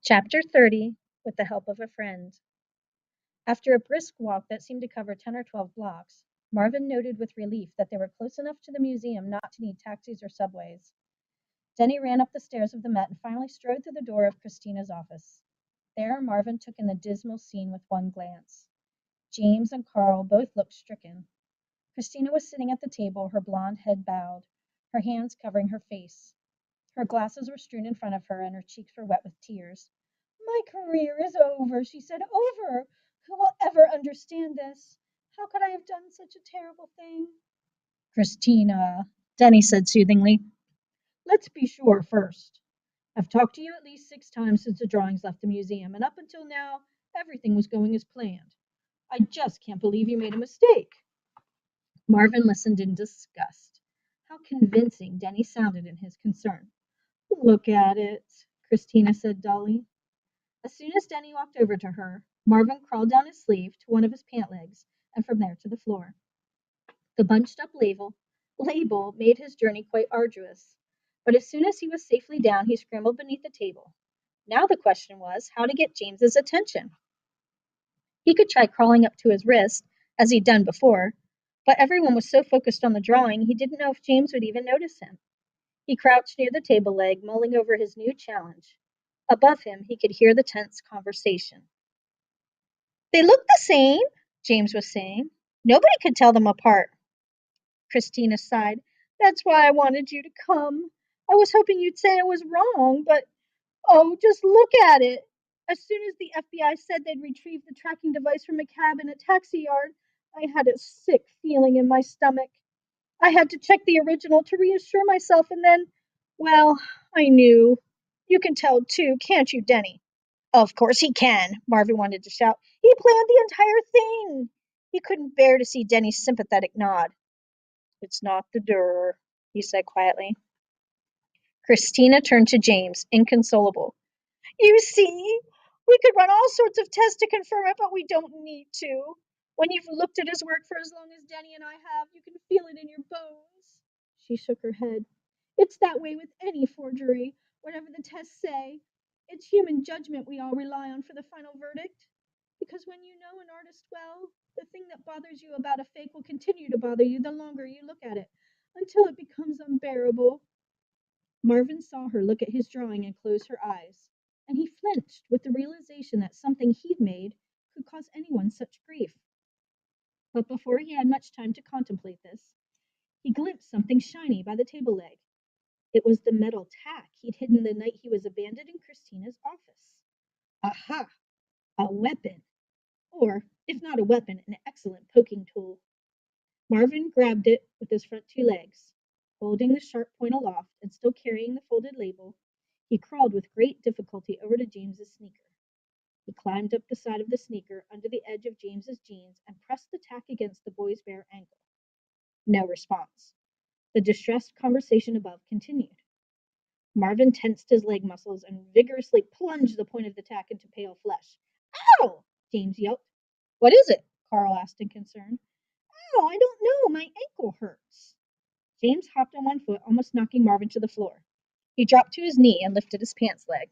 Chapter 30 With the Help of a Friend. After a brisk walk that seemed to cover 10 or 12 blocks, Marvin noted with relief that they were close enough to the museum not to need taxis or subways. Denny ran up the stairs of the Met and finally strode through the door of Christina's office. There, Marvin took in the dismal scene with one glance. James and Carl both looked stricken. Christina was sitting at the table, her blonde head bowed, her hands covering her face. Her glasses were strewn in front of her, and her cheeks were wet with tears. My career is over, she said. Over! Who will ever understand this? How could I have done such a terrible thing? Christina, Denny said soothingly. Let's be sure first. I've talked to you at least 6 times since the drawings left the museum, and up until now, everything was going as planned. I just can't believe you made a mistake. Marvin listened in disgust. How convincing Denny sounded in his concern. Look at it, Christina said dully. As soon as Denny walked over to her, Marvin crawled down his sleeve to one of his pant legs and from there to the floor. The bunched up label made his journey quite arduous, but as soon as he was safely down, he scrambled beneath the table. Now the question was how to get James's attention. He could try crawling up to his wrist, as he'd done before, but everyone was so focused on the drawing he didn't know if James would even notice him. He crouched near the table leg, mulling over his new challenge. Above him, he could hear the tense conversation. They look the same, James was saying. Nobody could tell them apart. Christina sighed. That's why I wanted you to come. I was hoping you'd say I was wrong, but oh, just look at it. As soon as the FBI said they'd retrieved the tracking device from a cab in a taxi yard, I had a sick feeling in my stomach. I had to check the original to reassure myself, and then, well, I knew. You can tell, too, can't you, Denny? Of course he can, Marvin wanted to shout. He planned the entire thing. He couldn't bear to see Denny's sympathetic nod. It's not the Durer, he said quietly. Christina turned to James, inconsolable. You see, we could run all sorts of tests to confirm it, but we don't need to. When you've looked at his work for as long as Denny and I have, you can feel it in your bones. She shook her head. It's that way with any forgery, whatever the tests say. It's human judgment we all rely on for the final verdict. Because when you know an artist well, the thing that bothers you about a fake will continue to bother you the longer you look at it, until it becomes unbearable. Marvin saw her look at his drawing and close her eyes, and he flinched with the realization that something he'd made could cause anyone such grief. But before he had much time to contemplate this, he glimpsed something shiny by the table leg. It was the metal tack he'd hidden the night he was abandoned in Christina's office. Aha! A weapon! Or, if not a weapon, an excellent poking tool. Marvin grabbed it with his front 2 legs. Holding the sharp point aloft and still carrying the folded label, he crawled with great difficulty over to James's sneaker. He climbed up the side of the sneaker under the edge of James's jeans and pressed the tack against the boy's bare ankle. No response. The distressed conversation above continued. Marvin tensed his leg muscles and vigorously plunged the point of the tack into pale flesh. Ow! James yelped. What is it? Carl asked in concern. Oh, I don't know. My ankle hurts. James hopped on one foot, almost knocking Marvin to the floor. He dropped to his knee and lifted his pants leg.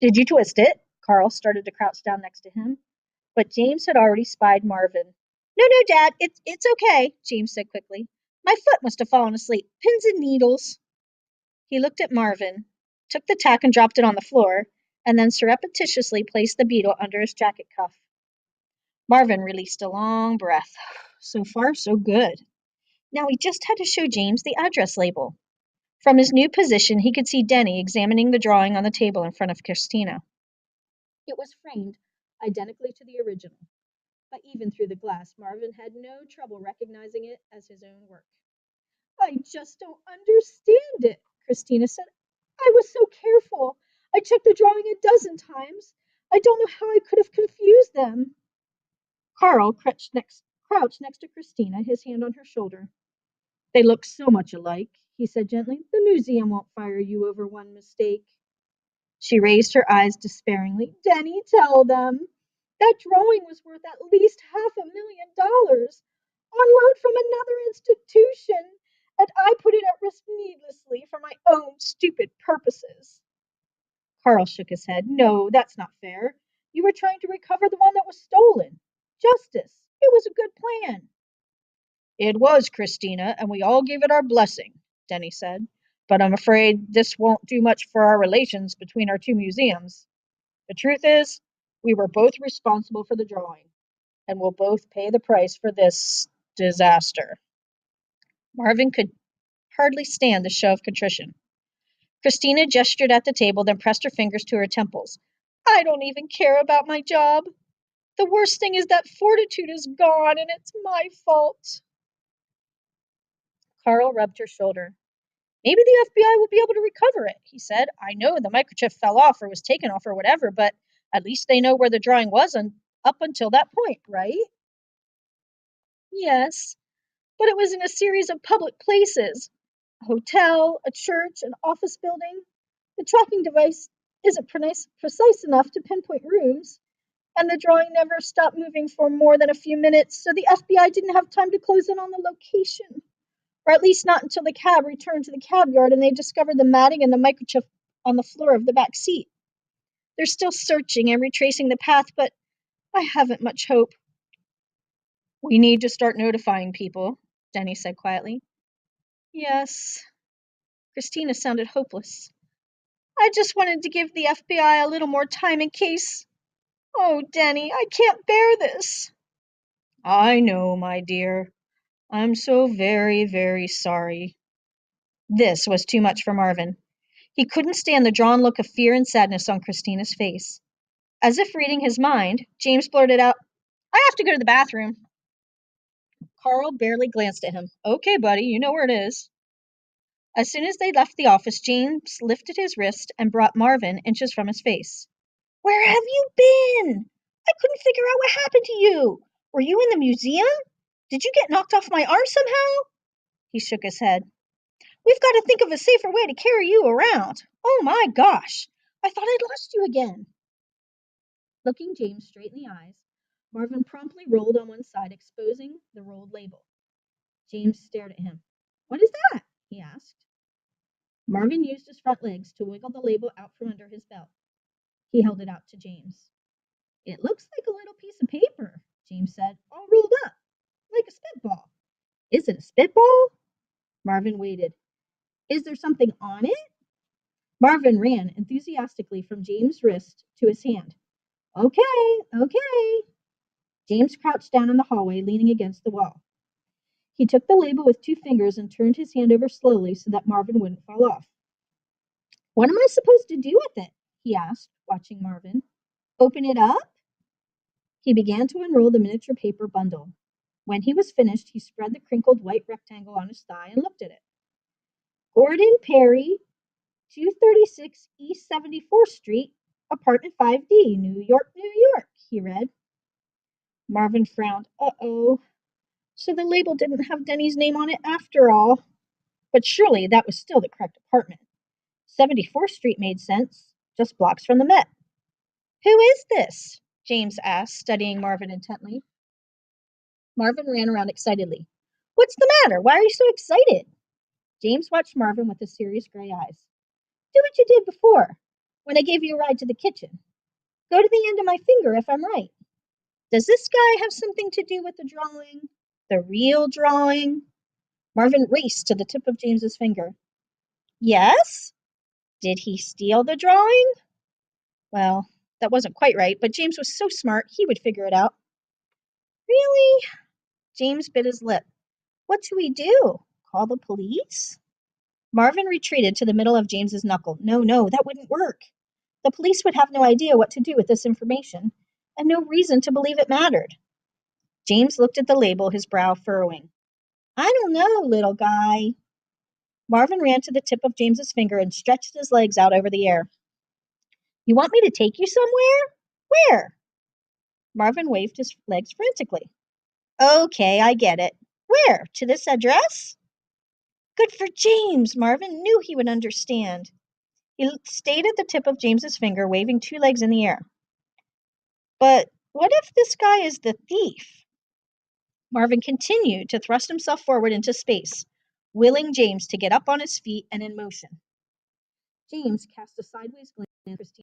Did you twist it? Carl started to crouch down next to him, but James had already spied Marvin. No, no, Dad, it's okay, James said quickly. My foot must have fallen asleep. Pins and needles. He looked at Marvin, took the tack and dropped it on the floor, and then surreptitiously placed the beetle under his jacket cuff. Marvin released a long breath. So far, so good. Now he just had to show James the address label. From his new position, he could see Denny examining the drawing on the table in front of Christina. It was framed identically to the original, but even through the glass, Marvin had no trouble recognizing it as his own work. I just don't understand it, Christina said. I was so careful. I checked the drawing a dozen times. I don't know how I could have confused them. Carl crouched next to Christina, his hand on her shoulder. They look so much alike, he said gently. The museum won't fire you over one mistake. She raised her eyes despairingly. Denny, tell them. That drawing was worth at least $500,000 on loan from another institution, and I put it at risk needlessly for my own stupid purposes. Carl shook his head. No, that's not fair. You were trying to recover the one that was stolen. Justice. It was a good plan. It was, Christina, and we all gave it our blessing, Denny said. But I'm afraid this won't do much for our relations between our two museums. The truth is, we were both responsible for the drawing, and we'll both pay the price for this disaster. Marvin could hardly stand the show of contrition. Christina gestured at the table, then pressed her fingers to her temples. I don't even care about my job. The worst thing is that Fortitude is gone, and it's my fault. Carl rubbed her shoulder. Maybe the FBI will be able to recover it, he said. I know the microchip fell off or was taken off or whatever, but at least they know where the drawing was up until that point, right? Yes, but it was in a series of public places. A hotel, a church, an office building. The tracking device isn't precise enough to pinpoint rooms, and the drawing never stopped moving for more than a few minutes, so the FBI didn't have time to close in on the location. Or at least not until the cab returned to the cab yard and they discovered the matting and the microchip on the floor of the back seat. They're still searching and retracing the path, but I haven't much hope. We need to start notifying people, Denny said quietly. Yes. Christina sounded hopeless. I just wanted to give the FBI a little more time in case. Oh, Denny, I can't bear this. I know, my dear. I'm so very, very sorry. This was too much for Marvin. He couldn't stand the drawn look of fear and sadness on Christina's face. As if reading his mind, James blurted out, I have to go to the bathroom. Carl barely glanced at him. Okay, buddy, you know where it is. As soon as they left the office, James lifted his wrist and brought Marvin inches from his face. Where have you been? I couldn't figure out what happened to you. Were you in the museum? Did you get knocked off my arm somehow? He shook his head. We've got to think of a safer way to carry you around. Oh my gosh, I thought I'd lost you again. Looking James straight in the eyes, Marvin promptly rolled on one side, exposing the rolled label. James stared at him. What is that? He asked. Marvin used his front legs to wiggle the label out from under his belt. He held it out to James. It looks like a little piece of paper, James said, all rolled up, like a spitball. Is it a spitball? Marvin waited. Is there something on it? Marvin ran enthusiastically from James' wrist to his hand. Okay. James crouched down in the hallway, leaning against the wall. He took the label with 2 fingers and turned his hand over slowly so that Marvin wouldn't fall off. What am I supposed to do with it? He asked, watching Marvin. Open it up? He began to unroll the miniature paper bundle. When he was finished, he spread the crinkled white rectangle on his thigh and looked at it. Gordon Perry, 236 East 74th Street, Apartment 5D, New York, New York, he read. Marvin frowned. Uh-oh. So the label didn't have Denny's name on it after all. But surely that was still the correct apartment. 74th Street made sense, just blocks from the Met. Who is this? James asked, studying Marvin intently. Marvin ran around excitedly. What's the matter? Why are you so excited? James watched Marvin with his serious gray eyes. Do what you did before, when I gave you a ride to the kitchen. Go to the end of my finger if I'm right. Does this guy have something to do with the drawing? The real drawing? Marvin raced to the tip of James's finger. Yes? Did he steal the drawing? Well, that wasn't quite right, but James was so smart he would figure it out. Really? James bit his lip. What do we do? Call the police? Marvin retreated to the middle of James's knuckle. No, that wouldn't work. The police would have no idea what to do with this information, and no reason to believe it mattered. James looked at the label, his brow furrowing. I don't know, little guy. Marvin ran to the tip of James's finger and stretched his legs out over the air. You want me to take you somewhere? Where? Marvin waved his legs frantically. Okay, I get it. Where? To this address? Good for James! Marvin knew he would understand. He stayed at the tip of James's finger, waving 2 legs in the air. But what if this guy is the thief? Marvin continued to thrust himself forward into space, willing James to get up on his feet and in motion. James cast a sideways glance and Christine